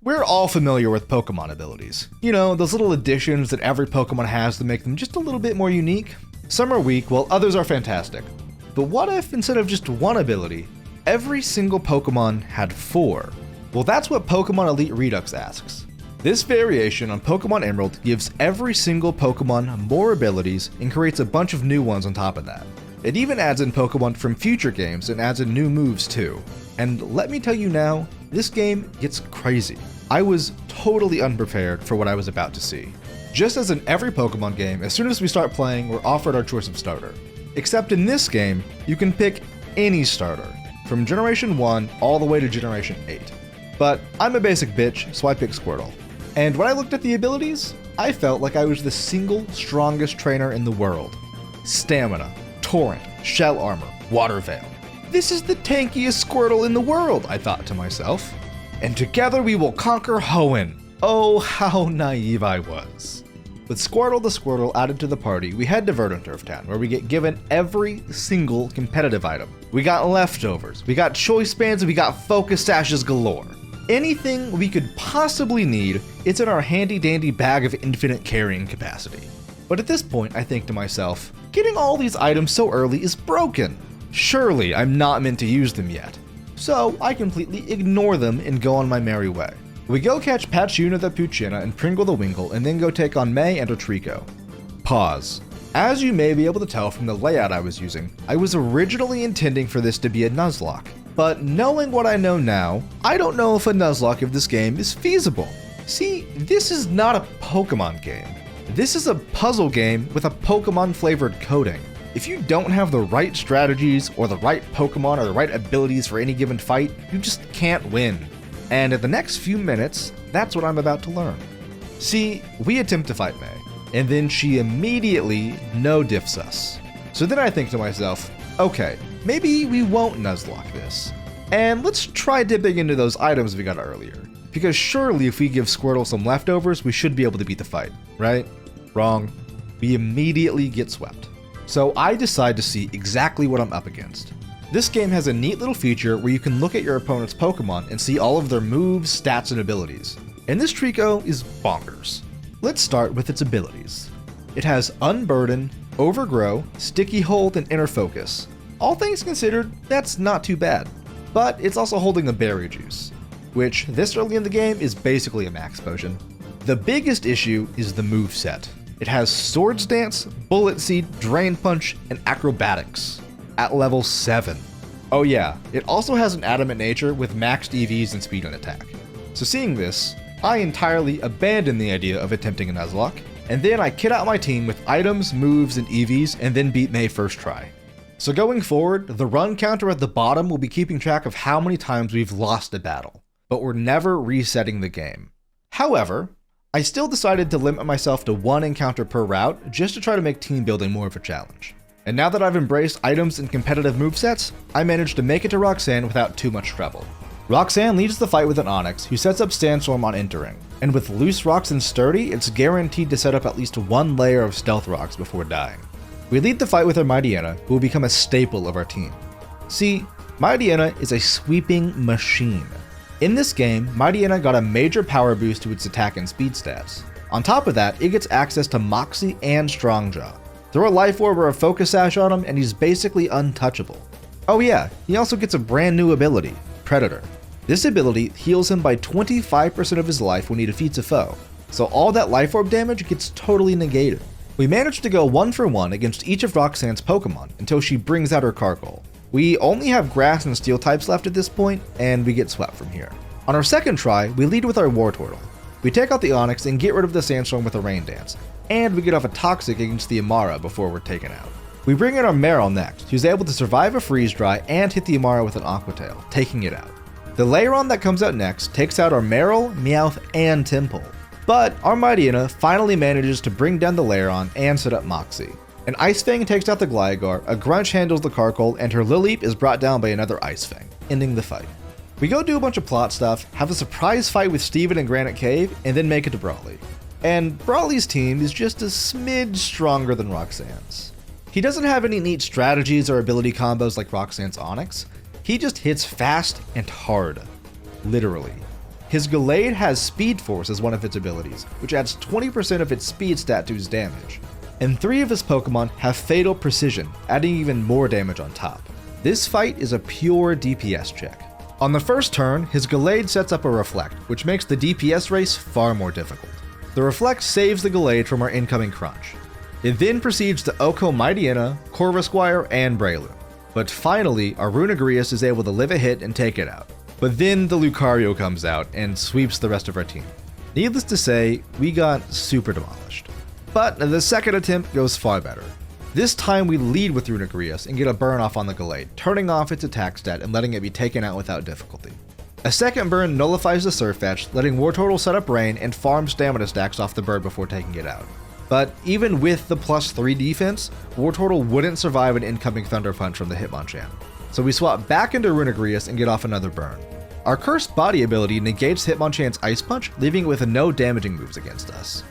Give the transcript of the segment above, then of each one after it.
We're all familiar with Pokemon abilities. You know, those little additions that every Pokemon has to make them just a little bit more unique. Some are weak, while others are fantastic. But what if, instead of just one ability, every single Pokemon had 4? Well, that's what Pokemon Elite Redux asks. This variation on Pokemon Emerald gives every single Pokemon more abilities and creates a bunch of new ones on top of that. It even adds in Pokemon from future games and adds in new moves too. And let me tell you now, this game gets crazy. I was totally unprepared for what I was about to see. Just as in every Pokemon game, as soon as we start playing, we're offered our choice of starter. Except in this game, you can pick any starter, from Generation 1 all the way to Generation 8. But I'm a basic bitch, so I picked Squirtle. And when I looked at the abilities, I felt like I was the single strongest trainer in the world. Stamina, Torrent, Shell Armor, Water Veil. This is the tankiest Squirtle in the world, I thought to myself. And together we will conquer Hoenn. Oh, how naive I was. With Squirtle the Squirtle added to the party, we head to Verdanturf Town, where we get given every single competitive item. We got leftovers, we got choice bands, and we got focus sashes galore. Anything we could possibly need, it's in our handy dandy bag of infinite carrying capacity. But at this point, I think to myself, getting all these items so early is broken. Surely I'm not meant to use them yet. So I completely ignore them and go on my merry way. We go catch Pachuna the Poochyena and Pringle the Winkle, and then go take on May and Otrico. Pause. As you may be able to tell from the layout I was using, I was originally intending for this to be a Nuzlocke. But knowing what I know now, I don't know if a Nuzlocke of this game is feasible. See, this is not a Pokemon game. This is a puzzle game with a Pokemon-flavored coding. If you don't have the right strategies, or the right Pokemon, or the right abilities for any given fight, you just can't win. And in the next few minutes, that's what I'm about to learn. See, we attempt to fight May, and then she immediately no-diffs us. So then I think to myself, okay, maybe we won't Nuzlocke this. And let's try dipping into those items we got earlier. Because surely if we give Squirtle some leftovers, we should be able to beat the fight, right? Wrong. We immediately get swept. So I decide to see exactly what I'm up against. This game has a neat little feature where you can look at your opponent's Pokemon and see all of their moves, stats, and abilities. And this Trico is bonkers. Let's start with its abilities. It has Unburden, Overgrow, Sticky Hold, and Inner Focus. All things considered, that's not too bad. But it's also holding a Berry Juice, which this early in the game is basically a max potion. The biggest issue is the moveset. It has Swords Dance, Bullet Seed, Drain Punch, and Acrobatics at level 7. Oh yeah, it also has an Adamant Nature with maxed EVs and speed and attack. So seeing this, I entirely abandon the idea of attempting a Nuzlocke, and then I kit out my team with items, moves, and EVs, and then beat May first try. So going forward, the run counter at the bottom will be keeping track of how many times we've lost a battle, but we're never resetting the game. However, I still decided to limit myself to 1 encounter per route just to try to make team building more of a challenge. And now that I've embraced items and competitive movesets, I managed to make it to Roxanne without too much trouble. Roxanne leads the fight with an Onix, who sets up Sandstorm on entering, and with loose rocks and sturdy, it's guaranteed to set up at least 1 layer of stealth rocks before dying. We lead the fight with our Mightyena, who will become a staple of our team. See, Mightyena is a sweeping machine. In this game, Mightyena got a major power boost to its attack and speed stats. On top of that, it gets access to Moxie and Strongjaw. Throw a Life Orb or a Focus Sash on him and he's basically untouchable. Oh yeah, he also gets a brand new ability, Predator. This ability heals him by 25% of his life when he defeats a foe, so all that Life Orb damage gets totally negated. We managed to go 1 for 1 against each of Roxanne's Pokemon until she brings out her Carkol. We only have Grass and Steel types left at this point, and we get swept from here. On our second try, we lead with our Wartortle. We take out the Onix and get rid of the Sandstorm with a Rain Dance, and we get off a Toxic against the Amara before we're taken out. We bring in our Marill next, who's able to survive a Freeze Dry and hit the Amara with an Aqua Tail, taking it out. The Lairon that comes out next takes out our Marill, Meowth, and Tympole. But our Mightyena finally manages to bring down the Lairon and set up Moxie. An Ice Fang takes out the Gligar, a Grunch handles the Carkol, and her Lileep is brought down by another Ice Fang, ending the fight. We go do a bunch of plot stuff, have a surprise fight with Steven in Granite Cave, and then make it to Brawly. And Brawly's team is just a smidge stronger than Roxanne's. He doesn't have any neat strategies or ability combos like Roxanne's Onix. He just hits fast and hard. Literally. His Gallade has Speed Force as one of its abilities, which adds 20% of its speed stat to his damage. And 3 of his Pokemon have Fatal Precision, adding even more damage on top. This fight is a pure DPS check. On the first turn, his Gallade sets up a Reflect, which makes the DPS race far more difficult. The Reflect saves the Gallade from our incoming crunch. It then proceeds to OHKO Mightyena, Corvisquire, and Breloom. But finally, our Runagrius is able to live a hit and take it out. But then the Lucario comes out and sweeps the rest of our team. Needless to say, we got super demolished. But the second attempt goes far better. This time we lead with Runagrius and get a burn off on the Gallade, turning off its attack stat and letting it be taken out without difficulty. A second burn nullifies the Surf Etch, letting Wartortle set up Rain and farm stamina stacks off the bird before taking it out. But even with the +3 defense, Wartortle wouldn't survive an incoming Thunder Punch from the Hitmonchan. So we swap back into Runagrius and get off another burn. Our Cursed Body ability negates Hitmonchan's Ice Punch, leaving it with no damaging moves against us.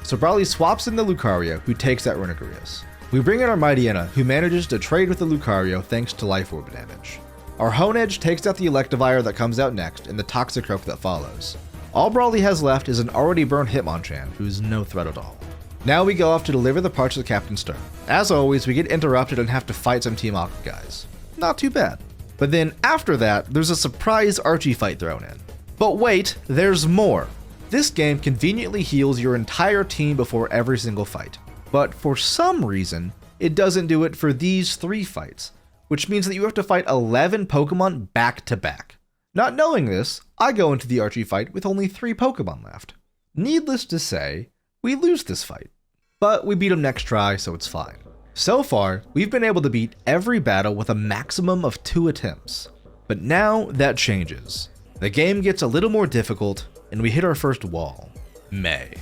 So Brawly swaps in the Lucario, who takes out Runagrius. We bring in our Mightyena, who manages to trade with the Lucario thanks to Life Orb damage. Our Honedge takes out the Electivire that comes out next and the Toxicroak that follows. All Brawly has left is an already burned Hitmonchan, who is no threat at all. Now we go off to deliver the parts to Captain Stern. As always, we get interrupted and have to fight some Team Aqua guys. Not too bad. But then after that, there's a surprise Archie fight thrown in. But wait, there's more. This game conveniently heals your entire team before every single fight. But for some reason, it doesn't do it for these 3 fights, which means that you have to fight 11 Pokemon back to back. Not knowing this, I go into the Archie fight with only 3 Pokemon left. Needless to say, we lose this fight. But we beat him next try, so it's fine. So far, we've been able to beat every battle with a maximum of 2 attempts. But now that changes. The game gets a little more difficult, and we hit our first wall. May.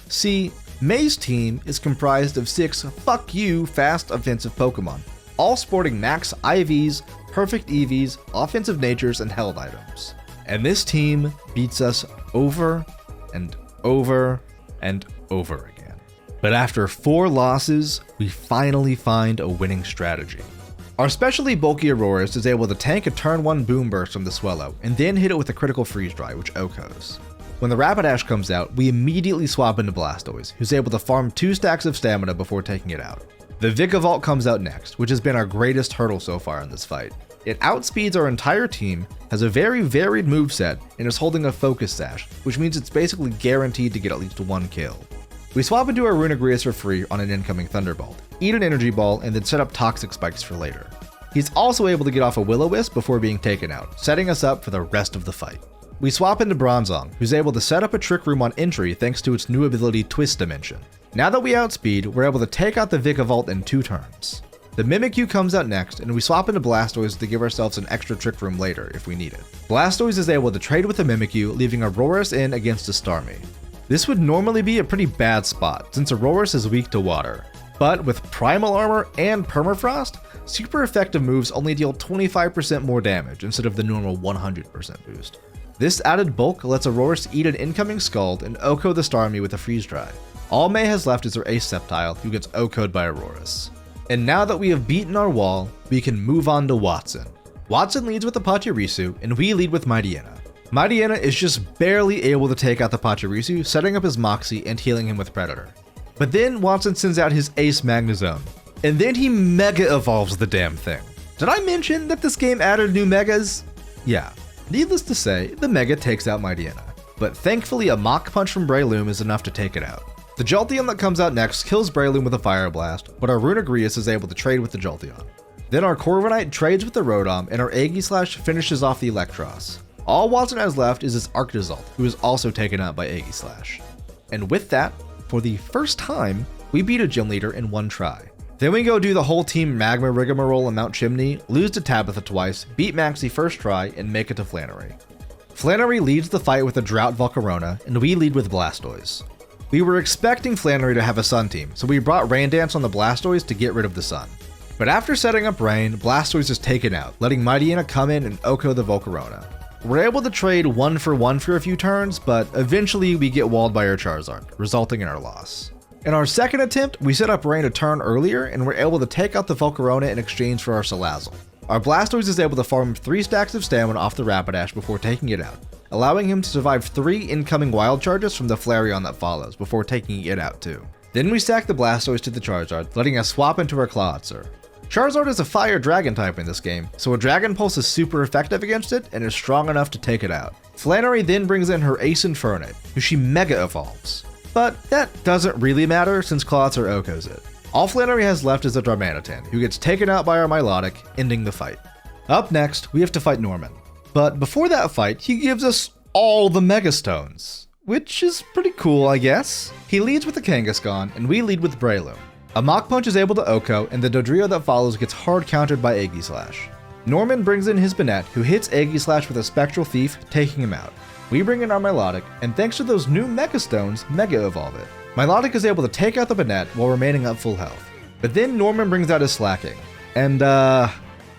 See, May's team is comprised of 6 fuck you fast offensive Pokemon, all sporting max IVs, perfect EVs, offensive natures, and held items. And this team beats us over and over and over again. But after 4 losses, we finally find a winning strategy. Our specially bulky Aurorus is able to tank a turn 1 Boom Burst from the Swellow, and then hit it with a critical Freeze Dry, which OHKOs. When the Rapidash comes out, we immediately swap into Blastoise, who's able to farm 2 stacks of stamina before taking it out. The Vikavolt comes out next, which has been our greatest hurdle so far in this fight. It outspeeds our entire team, has a very varied moveset, and is holding a Focus Sash, which means it's basically guaranteed to get at least 1 kill. We swap into our Runagrius for free on an incoming Thunderbolt, eat an Energy Ball, and then set up Toxic Spikes for later. He's also able to get off a Will-O-Wisp before being taken out, setting us up for the rest of the fight. We swap into Bronzong, who's able to set up a Trick Room on entry thanks to its new ability Twist Dimension. Now that we outspeed, we're able to take out the Vikavolt in 2 turns. The Mimikyu comes out next, and we swap into Blastoise to give ourselves an extra Trick Room later if we need it. Blastoise is able to trade with the Mimikyu, leaving Aurorus in against a Starmie. This would normally be a pretty bad spot, since Aurorus is weak to water. But with Primal Armor and Permafrost, super effective moves only deal 25% more damage instead of the normal 100% boost. This added bulk lets Aurorus eat an incoming Scald and OHKO the Starmie with a Freeze Dry. All May has left is her Ace Sceptile, who gets OHKO'd by Aurorus. And now that we have beaten our wall, we can move on to Watson. Watson leads with the Pachirisu, and we lead with Mightyena. Mightyena is just barely able to take out the Pachirisu, setting up his Moxie and healing him with Predator. But then Watson sends out his Ace Magnezone, and then he Mega Evolves the damn thing. Did I mention that this game added new Megas? Yeah. Needless to say, the Mega takes out Mightyena, but thankfully a Mach Punch from Breloom is enough to take it out. The Jolteon that comes out next kills Breloom with a Fire Blast, but our Runagrius is able to trade with the Jolteon. Then our Corviknight trades with the Rotom, and our Aegislash finishes off the Electros. All Watson has left is his Arctozolt, who is also taken out by Aegislash. And with that, for the first time, we beat a gym leader in 1 try. Then we go do the whole team Magma rigmarole on Mount Chimney, lose to Tabitha twice, beat Maxie first try, and make it to Flannery. Flannery leads the fight with a Drought Volcarona, and we lead with Blastoise. We were expecting Flannery to have a Sun team, so we brought Rain Dance on the Blastoise to get rid of the Sun. But after setting up Rain, Blastoise is taken out, letting Mightyena come in and OHKO the Volcarona. We're able to trade 1 for 1 for a few turns, but eventually we get walled by our Charizard, resulting in our loss. In our second attempt, we set up Rain a turn earlier and were able to take out the Volcarona in exchange for our Salazzle. Our Blastoise is able to farm 3 stacks of stamina off the Rapidash before taking it out, allowing him to survive 3 incoming wild charges from the Flareon that follows, before taking it out too. Then we stack the Blastoise to the Charizard, letting us swap into our Clawitzer. Charizard is a fire dragon type in this game, so a Dragon Pulse is super effective against it and is strong enough to take it out. Flannery then brings in her Ace Infernape, who she Mega Evolves. But that doesn't really matter since Clawitzer OHKOs it. All Flannery has left is a Darmanitan, who gets taken out by our Milotic, ending the fight. Up next, we have to fight Norman. But before that fight, he gives us all the Mega Stones, which is pretty cool, I guess. He leads with the Kangaskhan, and we lead with Breloom. A Mach Punch is able to OHKO, and the Dodrio that follows gets hard countered by Aegislash. Norman brings in his Banette, who hits Aegislash with a Spectral Thief, taking him out. We bring in our Milotic, and thanks to those new Mega Stones, Mega Evolve it. Milotic is able to take out the Banette while remaining at full health. But then Norman brings out his Slacking, and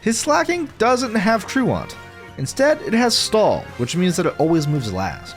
his Slacking doesn't have Truant. Instead, it has Stall, which means that it always moves last.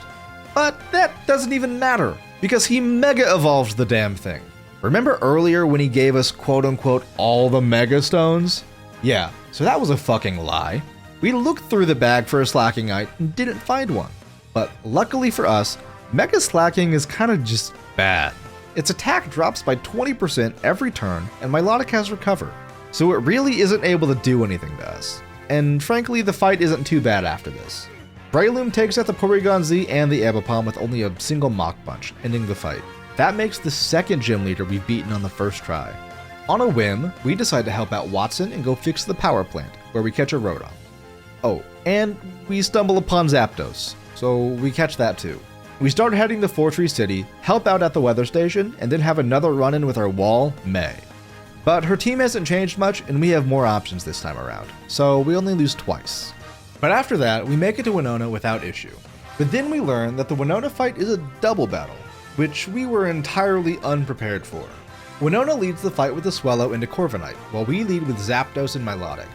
But that doesn't even matter, because he Mega Evolves the damn thing. Remember earlier when he gave us quote-unquote all the Mega Stones? Yeah, so that was a fucking lie. We looked through the bag for a Slackingite and didn't find one. But luckily for us, Mega Slacking is kinda just bad. Its attack drops by 20% every turn, and Milotic has Recover, so it really isn't able to do anything to us. And frankly, the fight isn't too bad after this. Breloom takes out the Porygon Z and the Abapom with only a single Mach Punch, ending the fight. That makes the second gym leader we've beaten on the first try. On a whim, we decide to help out Watson and go fix the power plant, where we catch a Rotom. Oh, and we stumble upon Zapdos, so we catch that too. We start heading to Fortree City, help out at the weather station, and then have another run-in with our wall, May. But her team hasn't changed much, and we have more options this time around, so we only lose twice. But after that, we make it to Winona without issue. But then we learn that the Winona fight is a double battle, which we were entirely unprepared for. Winona leads the fight with the Swellow into Corviknight, while we lead with Zapdos and Milotic.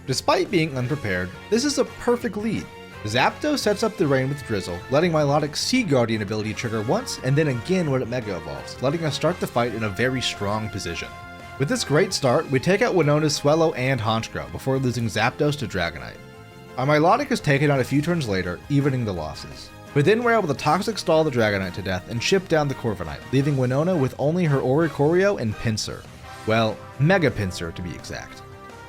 Despite being unprepared, this is a perfect lead. Zapdos sets up the rain with Drizzle, letting Milotic's Sea Guardian ability trigger once and then again when it Mega Evolves, letting us start the fight in a very strong position. With this great start, we take out Winona's Swellow and Honchkrow before losing Zapdos to Dragonite. Our Milotic is taken out a few turns later, evening the losses. But then we're able to Toxic Stall the Dragonite to death and chip down the Corviknight, leaving Winona with only her Oricorio and Pinsir. Well, Mega Pinsir to be exact.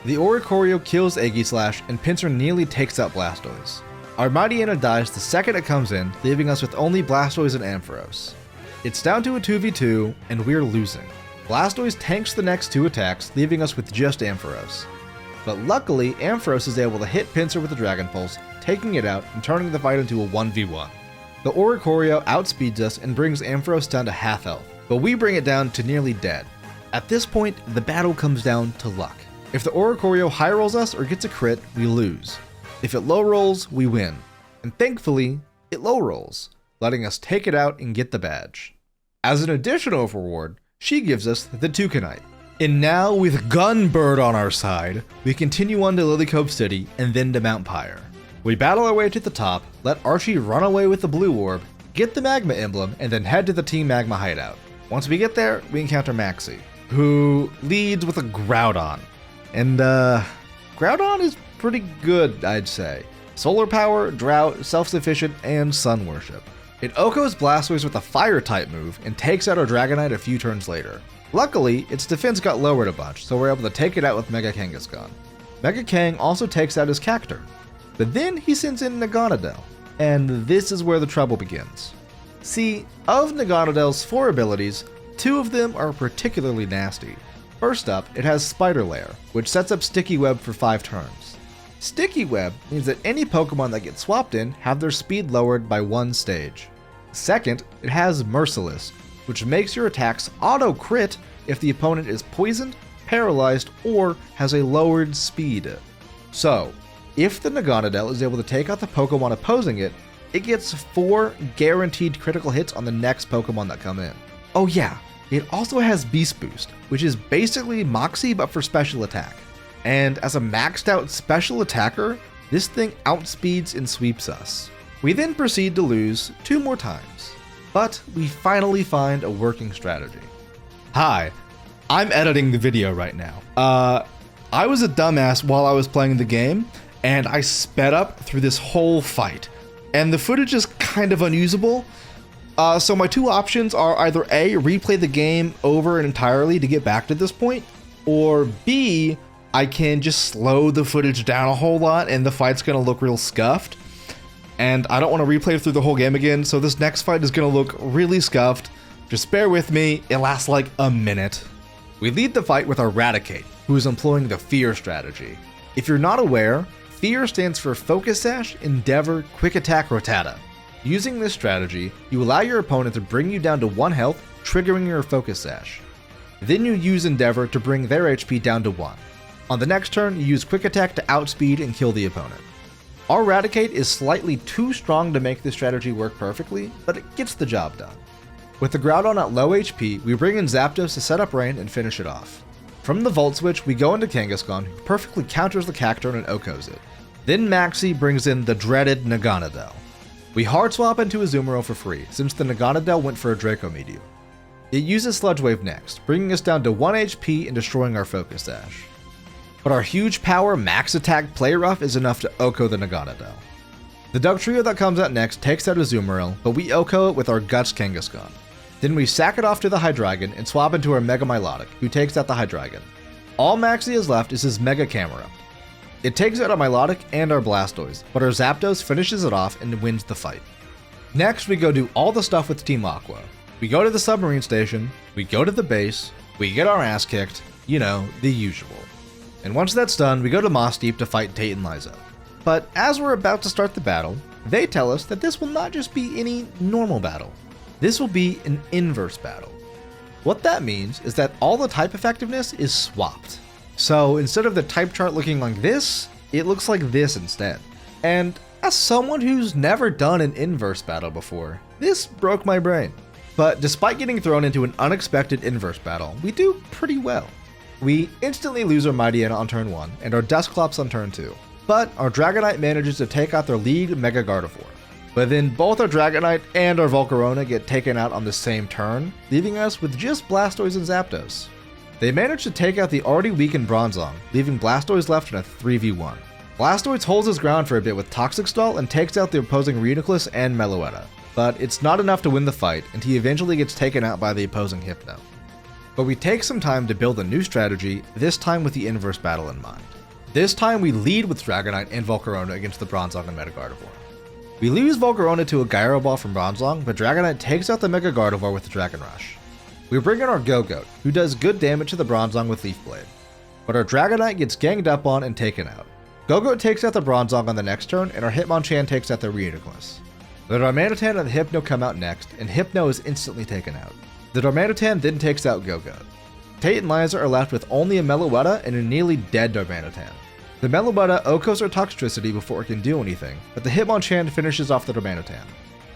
The Oricorio kills Aegislash and Pinsir nearly takes out Blastoise. Our Mightyena dies the second it comes in, leaving us with only Blastoise and Ampharos. It's down to a 2v2, and we're losing. Blastoise tanks the next 2 attacks, leaving us with just Ampharos. But luckily, Ampharos is able to hit Pinsir with the Dragon Pulse, taking it out and turning the fight into a 1v1. The Oricorio outspeeds us and brings Ampharos down to half health, but we bring it down to nearly dead. At this point, the battle comes down to luck. If the Oricorio high rolls us or gets a crit, we lose. If it low rolls, we win. And thankfully, it low rolls, letting us take it out and get the badge. As an additional reward, she gives us the Toucanite. And now, with Gunbird on our side, we continue on to Lilycove City and then to Mount Pyre. We battle our way to the top, let Archie run away with the blue orb, get the Magma emblem, and then head to the Team Magma hideout. Once we get there, we encounter Maxie, who leads with a Groudon. And Groudon is pretty good, I'd say. Solar power, drought, self-sufficient, and sun worship. It OHKOs Blastoise with a fire-type move and takes out our Dragonite a few turns later. Luckily, its defense got lowered a bunch, so we're able to take it out with Mega Kangaskhan. Mega Kang also takes out his Cacturne. But then he sends in Naganadel, and this is where the trouble begins. See, of Naganadell's 4 abilities, 2 of them are particularly nasty. First up, it has Spider Lair, which sets up Sticky Web for 5 turns. Sticky Web means that any Pokemon that get swapped in have their speed lowered by 1 stage. Second, it has Merciless, which makes your attacks auto-crit if the opponent is poisoned, paralyzed, or has a lowered speed. So, if the Naganadel is able to take out the Pokemon opposing it, it gets 4 guaranteed critical hits on the next Pokemon that come in. Oh yeah, it also has Beast Boost, which is basically Moxie but for special attack. And as a maxed out special attacker, this thing outspeeds and sweeps us. We then proceed to lose 2 more times, but we finally find a working strategy. Hi, I'm editing the video right now. I was a dumbass while I was playing the game, and I sped up through this whole fight. and the footage is kind of unusable. So my two options are either A, replay the game over entirely to get back to this point, or B, I can just slow the footage down a whole lot and the fight's gonna look real scuffed. And I don't want to replay through the whole game again, so this next fight is gonna look really scuffed. Just bear with me, it lasts like a minute. We lead the fight with our Raticate, who is employing the Fear strategy. If you're not aware, Fear stands for Focus Sash, Endeavor, Quick Attack, Rotata. Using this strategy, you allow your opponent to bring you down to 1 health, triggering your Focus Sash. Then you use Endeavor to bring their HP down to 1. On the next turn, you use Quick Attack to outspeed and kill the opponent. Our Raticate is slightly too strong to make this strategy work perfectly, but it gets the job done. With the Groudon at low HP, we bring in Zapdos to set up Rain and finish it off. From the Volt Switch, we go into Kangaskhan, who perfectly counters the Cacturne and OHKOs it. Then Maxie brings in the dreaded Naganadel. We hard swap into Azumarill for free, since the Naganadel went for a Draco Meteor. It uses Sludge Wave next, bringing us down to 1 HP and destroying our Focus Sash. But our huge power max attack Play Rough is enough to OHKO the Naganadel. The Dugtrio that comes out next takes out Azumarill, but we OHKO it with our Guts Kangaskhan. Then we sack it off to the Hydreigon and swap into our Mega Milotic, who takes out the Hydreigon. All Maxie has left is his Mega Camerupt. It takes out our Milotic and our Blastoise, but our Zapdos finishes it off and wins the fight. Next, we go do all the stuff with Team Aqua. We go to the submarine station, we go to the base, we get our ass kicked, you know, the usual. And once that's done, we go to Moss Deep to fight Tate and Liza. But as we're about to start the battle, they tell us that this will not just be any normal battle. This will be an inverse battle. What that means is that all the type effectiveness is swapped. So instead of the type chart looking like this, it looks like this instead. And as someone who's never done an inverse battle before, this broke my brain. But despite getting thrown into an unexpected inverse battle, we do pretty well. We instantly lose our Mightyena on turn 1 and our Dusclops on turn 2. But our Dragonite manages to take out their lead Mega Gardevoir. But then both our Dragonite and our Volcarona get taken out on the same turn, leaving us with just Blastoise and Zapdos. They manage to take out the already weakened Bronzong, leaving Blastoise left in a 3v1. Blastoise holds his ground for a bit with Toxic Stall and takes out the opposing Reuniclus and Meloetta, but it's not enough to win the fight, and he eventually gets taken out by the opposing Hypno. But we take some time to build a new strategy, this time with the inverse battle in mind. This time we lead with Dragonite and Volcarona against the Bronzong and Mega Gardevoir. We lose Volcarona to a Gyro Ball from Bronzong, but Dragonite takes out the Mega Gardevoir with the Dragon Rush. We bring in our Go-Goat, who does good damage to the Bronzong with Leaf Blade. But our Dragonite gets ganged up on and taken out. Go-Goat takes out the Bronzong on the next turn, and our Hitmonchan takes out the Reuniclus. The Darmanitan and the Hypno come out next, and Hypno is instantly taken out. The Darmanitan then takes out Go-Goat. Tate and Liza are left with only a Meloetta and a nearly dead Darmanitan. The Meloetta OHKOs our Toxtricity before it can do anything, but the Hitmonchan finishes off the Darmanitan.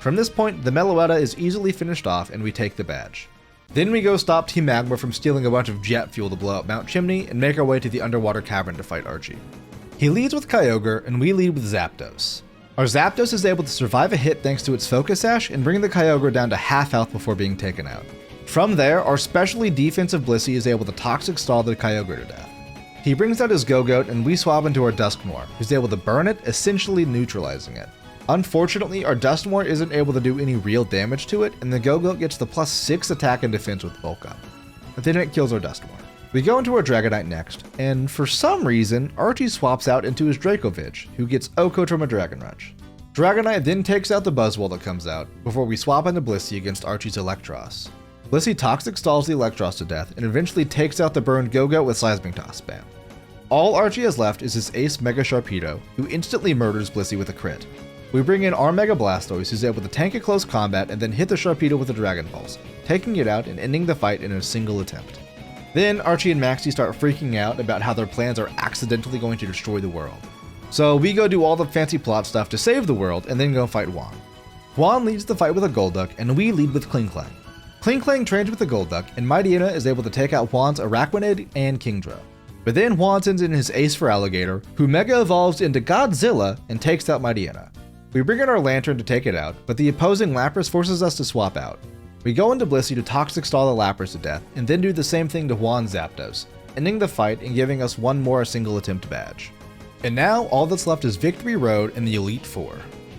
From this point, the Meloetta is easily finished off and we take the badge. Then we go stop Team Magma from stealing a bunch of jet fuel to blow up Mount Chimney and make our way to the underwater cavern to fight Archie. He leads with Kyogre and we lead with Zapdos. Our Zapdos is able to survive a hit thanks to its Focus Sash and bring the Kyogre down to half health before being taken out. From there, our specially defensive Blissey is able to Toxic Stall the Kyogre to death. He brings out his Go-Goat and we swap into our Dusknoir, who's able to burn it, essentially neutralizing it. Unfortunately, our Dusknoir isn't able to do any real damage to it, and the Go-Goat gets the +6 attack and defense with Bulk Up. But then it kills our Dusknoir. We go into our Dragonite next, and for some reason, Archie swaps out into his Dracovich, who gets OHKO'd from a Dragon Rush. Dragonite then takes out the Buzzwole that comes out, before we swap into Blissey against Archie's Electros. Blissey Toxic Stalls the Electros to death, and eventually takes out the burned Go-Goat with Seismic Toss spam. All Archie has left is his ace Mega Sharpedo, who instantly murders Blissey with a crit. We bring in our Mega Blastoise, who's able to tank a close combat and then hit the Sharpedo with a Dragon Pulse, taking it out and ending the fight in a single attempt. Then Archie and Maxie start freaking out about how their plans are accidentally going to destroy the world. So we go do all the fancy plot stuff to save the world and then go fight Juan. Juan leads the fight with a Golduck and we lead with Klinklang. Klinklang trains with the Golduck and Mightyena is able to take out Juan's Araquanid and Kingdra. But then Juan sends in his ace for Alligator, who Mega Evolves into Godzilla and takes out Mightyena. We bring in our Lantern to take it out, but the opposing Lapras forces us to swap out. We go into Blissey to Toxic Stall the Lapras to death, and then do the same thing to Juan's Zapdos, ending the fight and giving us one more single attempt badge. And now all that's left is Victory Road and the Elite Four.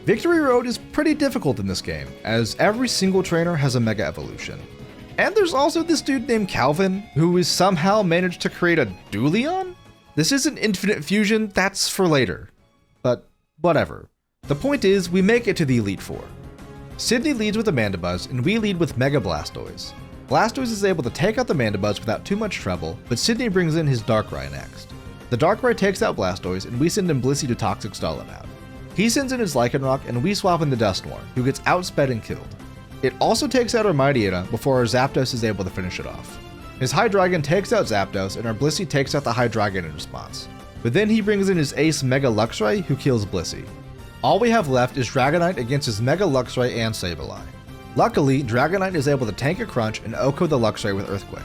Victory Road is pretty difficult in this game, as every single trainer has a Mega Evolution. And there's also this dude named Calvin, who has somehow managed to create a Dualion? This isn't Infinite Fusion, that's for later. But whatever. The point is, we make it to the Elite Four. Sydney leads with a Mandibuzz, and we lead with Mega Blastoise. Blastoise is able to take out the Mandibuzz without too much trouble, but Sydney brings in his Darkrai next. The Darkrai takes out Blastoise, and we send in Blissey to Toxic Stall it out. He sends in his Lycanroc, and we swap in the Dusknoir, who gets outsped and killed. It also takes out our Mightyena before our Zapdos is able to finish it off. His Hydreigon takes out Zapdos, and our Blissey takes out the Hydreigon in response. But then he brings in his ace Mega Luxray, who kills Blissey. All we have left is Dragonite against his Mega Luxray and Sableye. Luckily, Dragonite is able to tank a Crunch and OHKO the Luxray with Earthquake.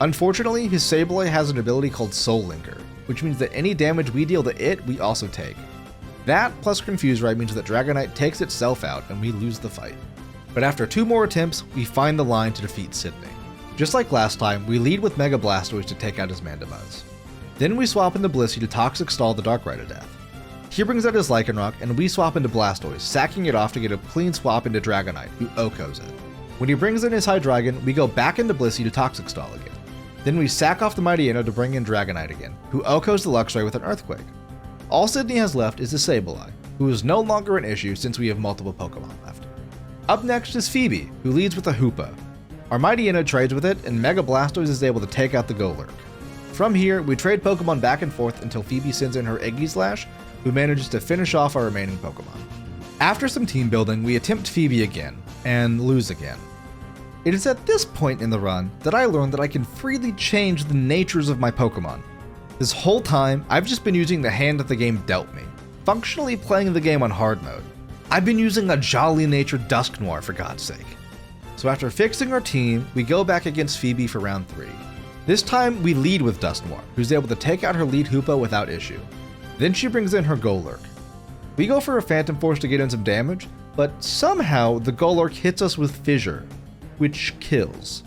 Unfortunately, his Sableye has an ability called Soul Linker, which means that any damage we deal to it, we also take. That plus Confuse Ray means that Dragonite takes itself out and we lose the fight. But after 2 more attempts, we find the line to defeat Sydney. Just like last time, we lead with Mega Blastoise to take out his Mandibuzz. Then we swap into Blissey to Toxic Stall the Darkrai to death. He brings out his Lycanroc, and we swap into Blastoise, sacking it off to get a clean swap into Dragonite, who OHKOs it. When he brings in his Hydreigon, we go back into Blissey to Toxic Stall again. Then we sack off the Mightyena to bring in Dragonite again, who OHKOs the Luxray with an Earthquake. All Sydney has left is the Sableye, who is no longer an issue since we have multiple Pokemon left. Up next is Phoebe, who leads with a Hoopa. Our Mightyena trades with it, and Mega Blastoise is able to take out the Golurk. From here, we trade Pokemon back and forth until Phoebe sends in her Aegislash, who manages to finish off our remaining Pokemon. After some team building, we attempt Phoebe again, and lose again. It is at this point in the run that I learned that I can freely change the natures of my Pokemon. This whole time, I've just been using the hand that the game dealt me, functionally playing the game on hard mode. I've been using a jolly-natured Dusknoir for God's sake. So after fixing our team, we go back against Phoebe for round 3. This time, we lead with Dusknoir, who's able to take out her lead Hoopa without issue. Then she brings in her Golurk. We go for a Phantom Force to get in some damage, but somehow the Golurk hits us with Fissure, which kills.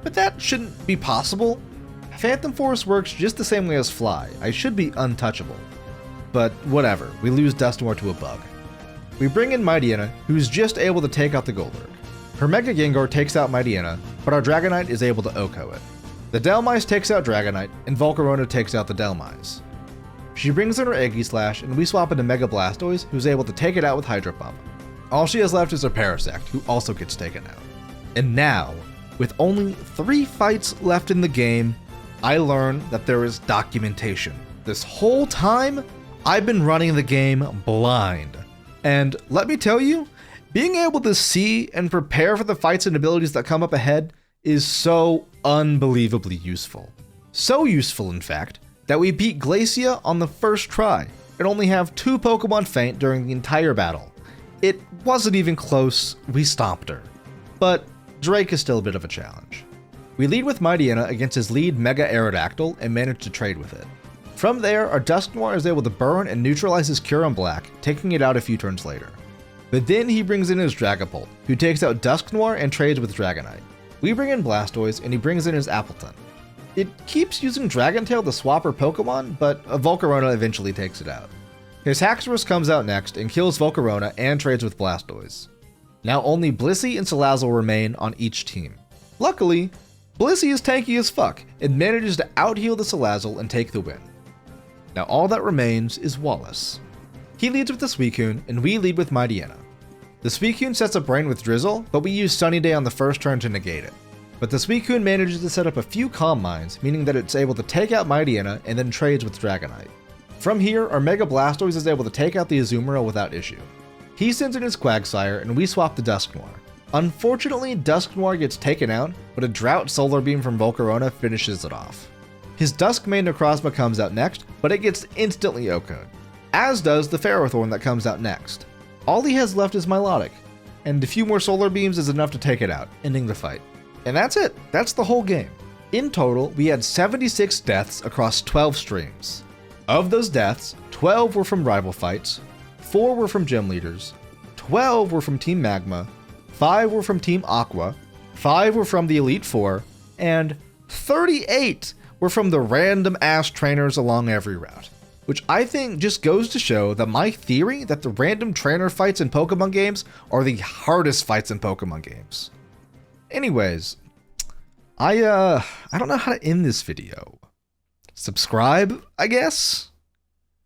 But that shouldn't be possible. Phantom Force works just the same way as Fly. I should be untouchable. But whatever, we lose Dusknoir to a bug. We bring in Mightyena, who's just able to take out the Golurk. Her Mega Gengar takes out Mightyena, but our Dragonite is able to OHKO it. The Dhelmise takes out Dragonite, and Volcarona takes out the Dhelmise. She brings in her Aegislash, and we swap into Mega Blastoise, who's able to take it out with Hydro Pump. All she has left is her Parasect, who also gets taken out. And now, with only 3 fights left in the game, I learn that there is documentation. This whole time, I've been running the game blind. And let me tell you, being able to see and prepare for the fights and abilities that come up ahead is so unbelievably useful. So useful, in fact, that we beat Glacia on the first try and only have 2 Pokemon faint during the entire battle. It wasn't even close, we stomped her. But Drake is still a bit of a challenge. We lead with Mightyena against his lead Mega Aerodactyl and manage to trade with it. From there, our Dusknoir is able to burn and neutralize his Kyurem Black, taking it out a few turns later. But then he brings in his Dragapult, who takes out Dusknoir and trades with Dragonite. We bring in Blastoise, and he brings in his Appleton. It keeps using Dragon Tail to swap her Pokemon, but a Volcarona eventually takes it out. His Haxorus comes out next and kills Volcarona and trades with Blastoise. Now only Blissey and Salazzle remain on each team. Luckily, Blissey is tanky as fuck and manages to out-heal the Salazzle and take the win. Now all that remains is Wallace. He leads with the Suicune, and we lead with Mightyena. The Suicune sets up Rain with Drizzle, but we use Sunny Day on the first turn to negate it. But the Suicune manages to set up a few Calm Minds, meaning that it's able to take out Mightyena and then trades with Dragonite. From here, our Mega Blastoise is able to take out the Azumarill without issue. He sends in his Quagsire, and we swap the Dusknoir. Unfortunately, Dusknoir gets taken out, but a Drought Solar Beam from Volcarona finishes it off. His Duskmane Necrozma comes out next, but it gets instantly OHKO'd, as does the Ferrothorn that comes out next. All he has left is Milotic, and a few more Solar Beams is enough to take it out, ending the fight. And that's it, that's the whole game. In total, we had 76 deaths across 12 streams. Of those deaths, 12 were from rival fights, 4 were from gym leaders, 12 were from Team Magma, 5 were from Team Aqua, 5 were from the Elite Four, and 38 were from the random ass trainers along every route. Which I think just goes to show that my theory that the random trainer fights in Pokemon games are the hardest fights in Pokemon games. Anyways, I don't know how to end this video. Subscribe, I guess?